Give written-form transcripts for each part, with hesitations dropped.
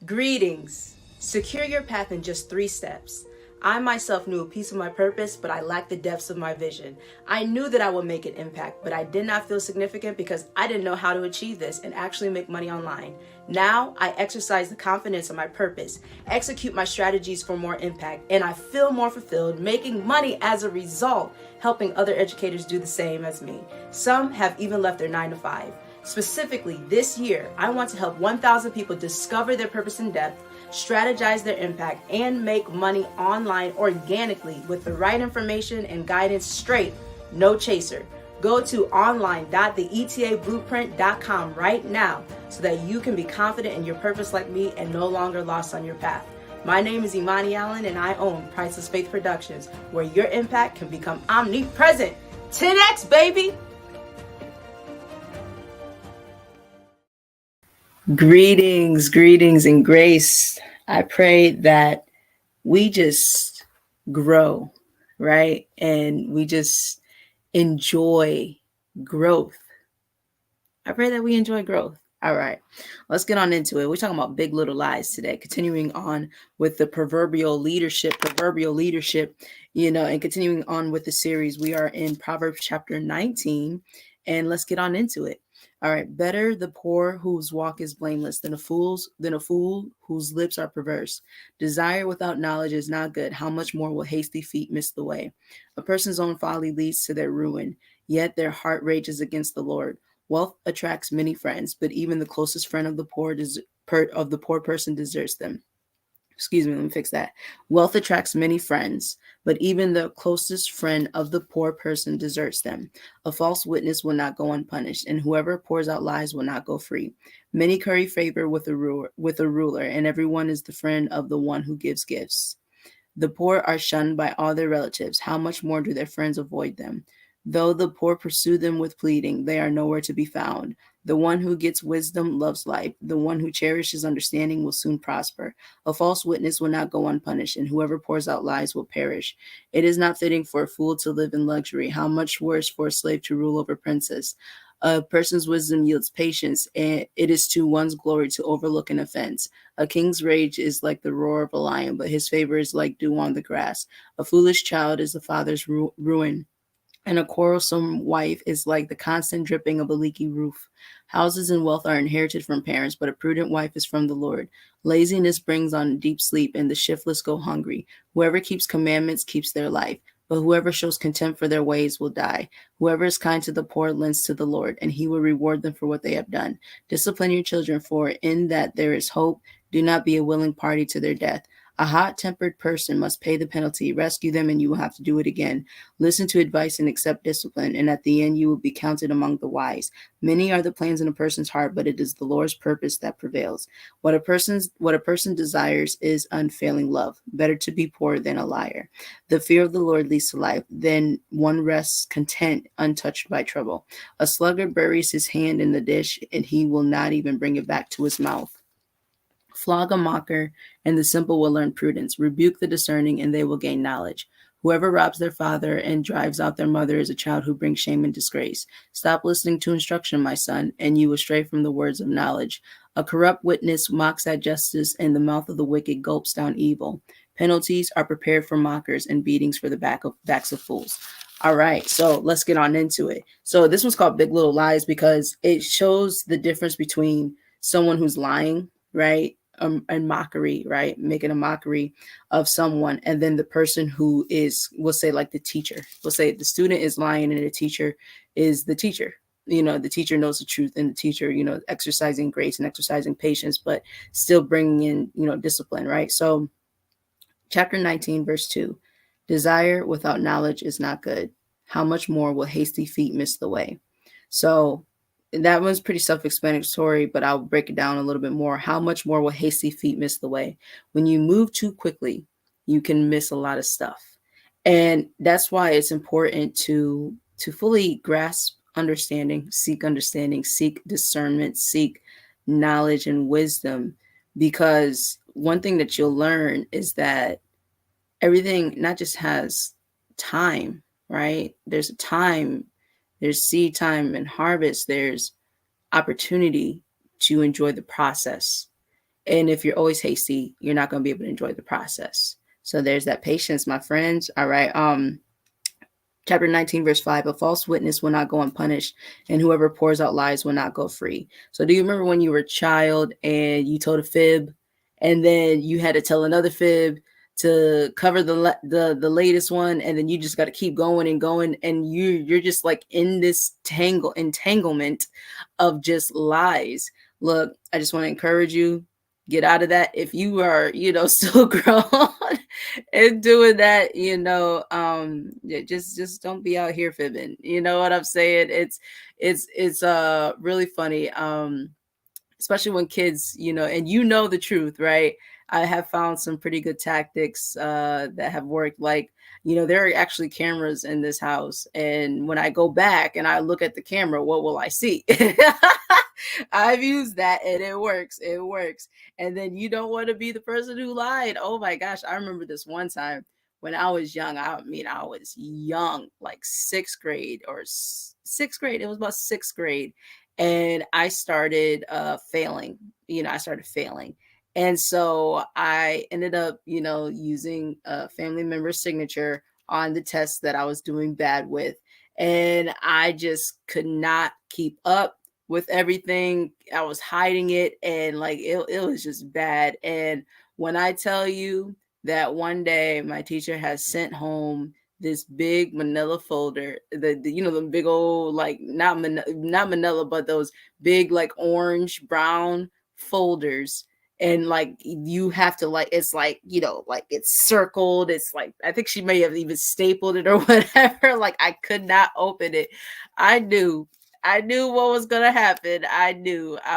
Greetings. Secure your path in just 3 steps. I myself knew a piece of my purpose, but I lacked the depths of my vision. I knew that I would make an impact, but I did not feel significant because I didn't know how to achieve this and actually make money online. Now, I exercise the confidence of my purpose, execute my strategies for more impact, and I feel more fulfilled making money as a result, helping other educators do the same as me. Some have even left their 9 to 5. Specifically, this year, I want to help 1,000 people discover their purpose in depth, strategize their impact, and make money online organically with the right information and guidance straight, no chaser. Go to online.theetablueprint.com right now so that you can be confident in your purpose like me and no longer lost on your path. My name is Imani Allen and I own Priceless Faith Productions, where your impact can become omnipresent. 10x, baby! Greetings, and grace. I pray that we just grow, right? And we just enjoy growth. I pray that we enjoy growth. All right, let's get on into it. We're talking about big little lies today, continuing on with the proverbial leadership, and continuing on with the series. We are in Proverbs chapter 19, and let's get on into it. All right, better the poor whose walk is blameless than a fool whose lips are perverse. Desire without knowledge is not good. How much more will hasty feet miss the way? A person's own folly leads to their ruin, yet their heart rages against the Lord. Wealth attracts many friends, but even the closest friend of the poor person deserts them. Excuse me, let me fix that. Wealth attracts many friends, but even the closest friend of the poor person deserts them. A false witness will not go unpunished, and whoever pours out lies will not go free. Many curry favor with a ruler, and everyone is the friend of the one who gives gifts. The poor are shunned by all their relatives. How much more do their friends avoid them? Though the poor pursue them with pleading, they are nowhere to be found. The one who gets wisdom loves life. The one who cherishes understanding will soon prosper. A false witness will not go unpunished, and whoever pours out lies will perish. It is not fitting for a fool to live in luxury. How much worse for a slave to rule over princes? A person's wisdom yields patience, and it is to one's glory to overlook an offense. A king's rage is like the roar of a lion, but his favor is like dew on the grass. A foolish child is the father's ruin, and a quarrelsome wife is like the constant dripping of a leaky roof. Houses and wealth are inherited from parents, but a prudent wife is from the Lord. Laziness brings on deep sleep, and the shiftless go hungry. Whoever keeps commandments keeps their life, but whoever shows contempt for their ways will die. Whoever is kind to the poor lends to the Lord, and he will reward them for what they have done. Discipline your children, for in that there is hope. Do not be a willing party to their death. A hot-tempered person must pay the penalty. Rescue them, and you will have to do it again. Listen to advice and accept discipline, and at the end you will be counted among the wise. Many are the plans in a person's heart, but it is the Lord's purpose that prevails. What a person desires is unfailing love. Better to be poor than a liar. The fear of the Lord leads to life. Then one rests content, untouched by trouble. A sluggard buries his hand in the dish, and he will not even bring it back to his mouth. Flog a mocker, and the simple will learn prudence. Rebuke the discerning, and they will gain knowledge. Whoever robs their father and drives out their mother is a child who brings shame and disgrace. Stop listening to instruction, my son, and you will stray from the words of knowledge. A corrupt witness mocks at justice, and the mouth of the wicked gulps down evil. Penalties are prepared for mockers, and beatings for the backs of fools. All right, so let's get on into it. So this one's called Big Little Lies because it shows the difference between someone who's lying, right? And mockery, right? Making a mockery of someone. And then the person who is, we'll say like the teacher, we'll say the student is lying and the teacher is the teacher. The teacher knows the truth, and the teacher, exercising grace and exercising patience, but still bringing in, discipline, right? So chapter 19, verse 2, desire without knowledge is not good. How much more will hasty feet miss the way? So that one's pretty self-explanatory, but I'll break it down a little bit more. How much more will hasty feet miss the way? When you move too quickly, you can miss a lot of stuff. And that's why it's important to fully grasp understanding, seek discernment, seek knowledge and wisdom. Because one thing that you'll learn is that everything not just has time, right? There's a time. There's seed time and harvest. There's opportunity to enjoy the process. And if you're always hasty, you're not going to be able to enjoy the process. So there's that patience, my friends. All right. Chapter 19, verse 5, a false witness will not go unpunished, and whoever pours out lies will not go free. So do you remember when you were a child and you told a fib, and then you had to tell another fib to cover the latest one, and then you just got to keep going and going, and you're just like in this entanglement of just lies. Look, I just want to encourage you, get out of that. If you are, still grown and doing that, just don't be out here fibbing. You know what I'm saying? It's really funny. Especially when kids, and the truth, right? I have found some pretty good tactics that have worked. Like, there are actually cameras in this house. And when I go back and I look at the camera, what will I see? I've used that and it works. It works. And then you don't want to be the person who lied. Oh my gosh. I remember this one time when I was young. I was young, like sixth grade. It was about sixth grade. And I started failing. I started failing. And so I ended up, using a family member's signature on the test that I was doing bad with. And I just could not keep up with everything. I was hiding it, and like it was just bad. And when I tell you that one day my teacher has sent home this big manila folder, the big old, like, not manila, but those big like orange brown folders, and like you have to, like, it's like, like it's circled, it's like, I think she may have even stapled it or whatever. Like, I could not open it. I knew what was gonna happen. I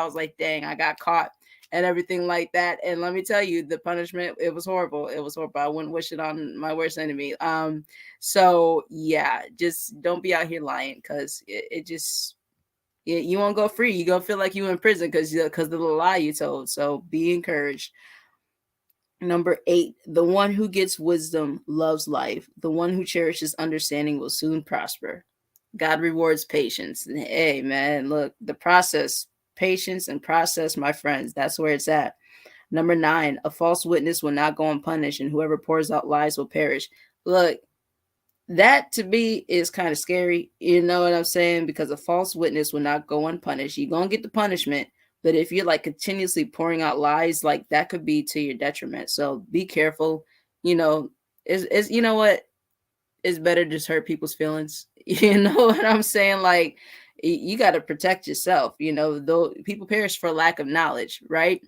was like, dang, I got caught and everything like that. And let me tell you, the punishment, it was horrible. It was horrible. I wouldn't wish it on my worst enemy. So yeah, just don't be out here lying, because it just, you won't go free. You gonna feel like you in prison because of the lie you told. So be encouraged. Number 8, the one who gets wisdom loves life. The one who cherishes understanding will soon prosper. God rewards patience. Hey, man, look, the process, patience and process, my friends, that's where it's at. Number 9, a false witness will not go unpunished, and whoever pours out lies will perish. Look, that to me is kind of scary. You know what I'm saying? Because a false witness will not go unpunished. You're going to get the punishment. But if you're like continuously pouring out lies, like that could be to your detriment. So be careful. Is you know what? It's better to just hurt people's feelings. You know what I'm saying? Like, you got to protect yourself. Though people perish for lack of knowledge, right?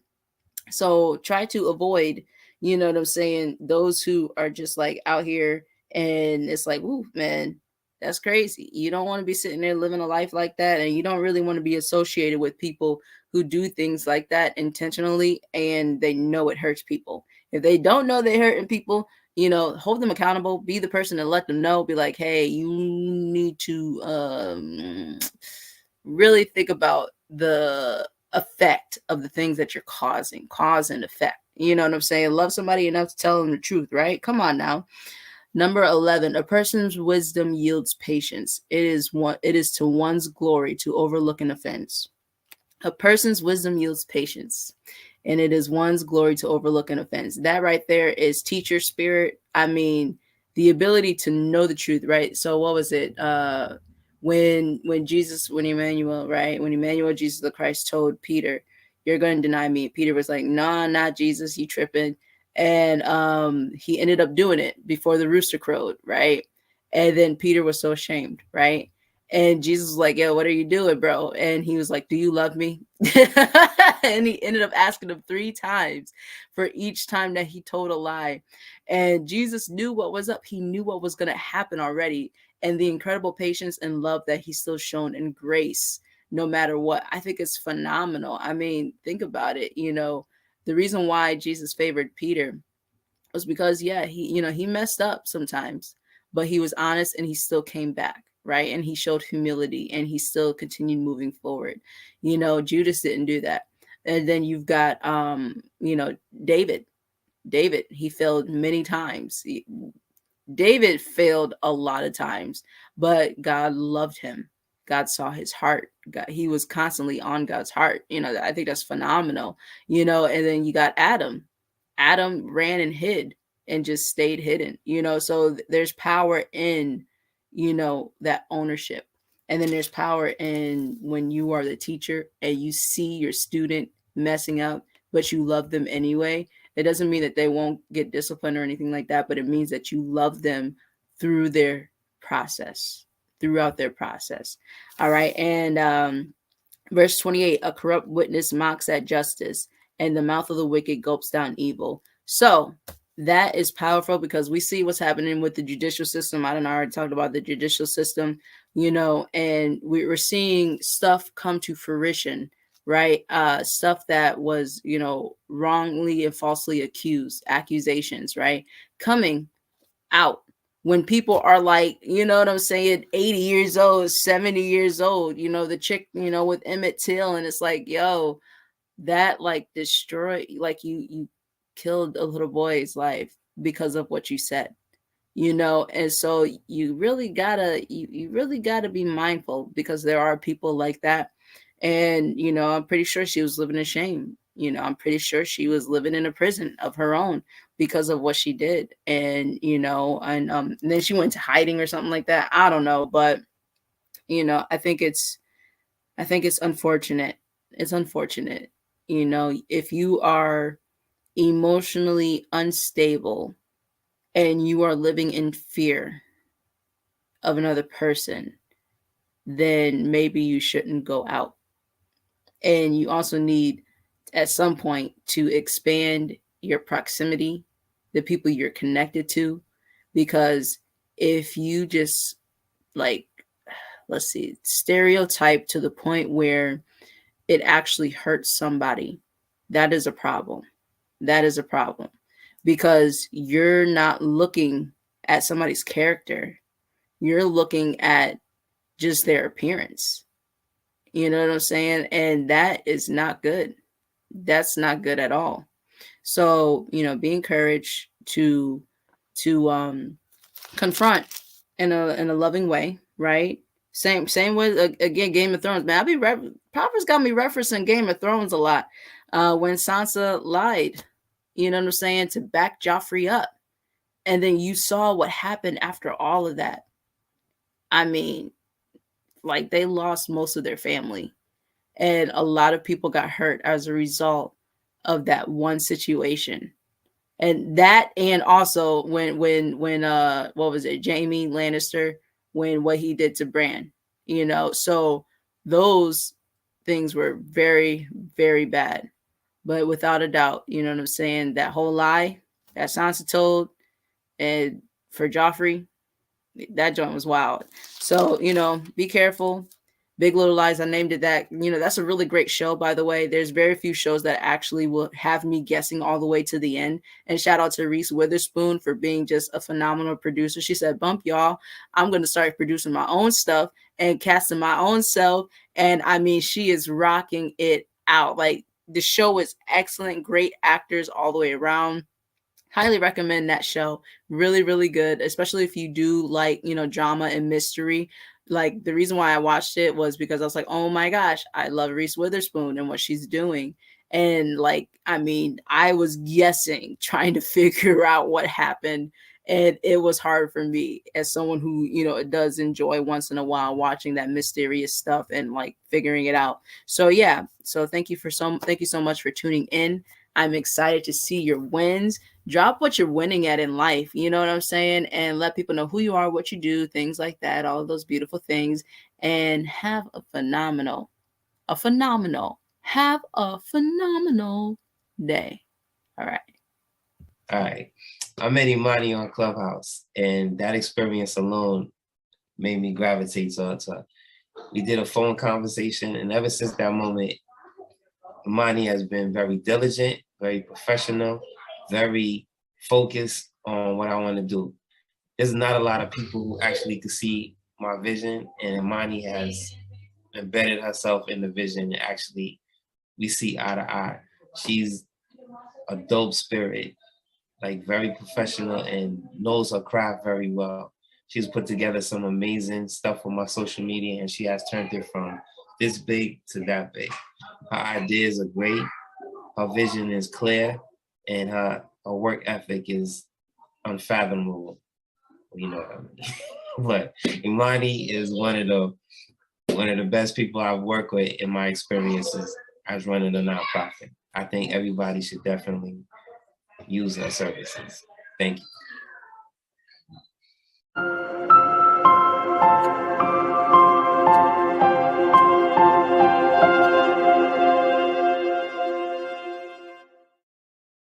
So try to avoid, you know what I'm saying, those who are just like out here, and it's like, ooh, man, that's crazy. You don't want to be sitting there living a life like that, and you don't really want to be associated with people who do things like that intentionally, and they know it hurts people. If they don't know they're hurting people, hold them accountable, be the person to let them know, be like, hey, you need to really think about the effect of the things that you're causing, cause and effect. You know what I'm saying? Love somebody enough to tell them the truth, right? Come on now. Number 11, a person's wisdom yields patience. It is to one's glory to overlook an offense. A person's wisdom yields patience, and it is one's glory to overlook an offense. That right there is teacher spirit. I mean, the ability to know the truth, right? So what was it? When Emmanuel, right? When Emmanuel, Jesus the Christ, told Peter, you're going to deny me. Peter was like, nah, not Jesus, you tripping. And he ended up doing it before the rooster crowed, right? And then Peter was so ashamed, right? And Jesus was like, yo, what are you doing, bro? And he was like, do you love me? And he ended up asking him 3 times for each time that he told a lie. And Jesus knew what was up. He knew what was going to happen already. And the incredible patience and love that he's still shown, in grace, no matter what, I think is phenomenal. I mean, think about it. The reason why Jesus favored Peter was because, yeah, he messed up sometimes, but he was honest and he still came back, right? And he showed humility and he still continued moving forward. Judas didn't do that. And then you've got, David. He failed many times. David failed a lot of times, but God loved him. God saw his heart. He was constantly on God's heart. I think that's phenomenal. And then you got Adam. Adam ran and hid and just stayed hidden. So there's power in, that ownership. And then there's power in when you are the teacher and you see your student messing up, but you love them anyway. It doesn't mean that they won't get disciplined or anything like that, but it means that you love them through their process, throughout their process. All right. And verse 28, a corrupt witness mocks at justice, and the mouth of the wicked gulps down evil. So that is powerful because we see what's happening with the judicial system. I already talked about the judicial system, and we're seeing stuff come to fruition, right? Stuff that was, wrongly and falsely accusations, right? Coming out when people are like, you know what I'm saying, 80 years old, 70 years old, the chick, with Emmett Till, and it's like, yo, that like destroy, like you killed a little boy's life because of what you said, and so you really gotta you really gotta be mindful because there are people like that. And I'm pretty sure she was living in shame. I'm pretty sure she was living in a prison of her own because of what she did. And then she went to hiding or something like that. I don't know, but I think it's unfortunate. It's unfortunate. If you are emotionally unstable and you are living in fear of another person, then maybe you shouldn't go out. And you also need at some point to expand your proximity, the people you're connected to, because if you just like, let's see, stereotype to the point where it actually hurts somebody, that is a problem. That is a problem because you're not looking at somebody's character. You're looking at just their appearance. You know what I'm saying? And that is not good. That's not good at all. So, be encouraged to confront in a loving way, right? Same with again Game of Thrones. Man, Proverbs got me referencing Game of Thrones a lot. When Sansa lied, you know what I'm saying, to back Joffrey up. And then you saw what happened after all of that. I mean, like they lost most of their family. And a lot of people got hurt as a result of that one situation. And also when what was it, Jamie Lannister, when what he did to Bran, so those things were very, very bad. But without a doubt, you know what I'm saying, that whole lie that Sansa told and for Joffrey, that joint was wild. So, be careful. Big Little Lies, I named it that. That's a really great show, by the way. There's very few shows that actually will have me guessing all the way to the end. And shout out to Reese Witherspoon for being just a phenomenal producer. She said, bump y'all, I'm going to start producing my own stuff and casting my own self. And I mean, she is rocking it out. Like, the show is excellent, great actors all the way around. Highly recommend that show. Really, really good, especially if you do like, drama and mystery. Like, the reason why I watched it was because I was like, oh my gosh, I love Reese Witherspoon and what she's doing. And like, I mean, I was guessing, trying to figure out what happened. And it was hard for me as someone who, does enjoy once in a while watching that mysterious stuff and like figuring it out. So yeah. So thank you so much for tuning in. I'm excited to see your wins. Drop what you're winning at in life. You know what I'm saying? And let people know who you are, what you do, things like that, all of those beautiful things. And have a phenomenal day. All right. All right. I met Imani on Clubhouse, and that experience alone made me gravitate towards her. We did a phone conversation, and ever since that moment, Imani has been very diligent, very professional, very focused on what I want to do. There's not a lot of people who actually could see my vision, and Imani has embedded herself in the vision, and actually we see eye to eye. She's a dope spirit, like very professional and knows her craft very well. She's put together some amazing stuff on my social media, and she has turned it from this big to that big. Her ideas are great. Her vision is clear, and her work ethic is unfathomable. You know what I mean? But Imani is one of the best people I've worked with in my experiences as running a nonprofit. I think everybody should definitely use her services. Thank you.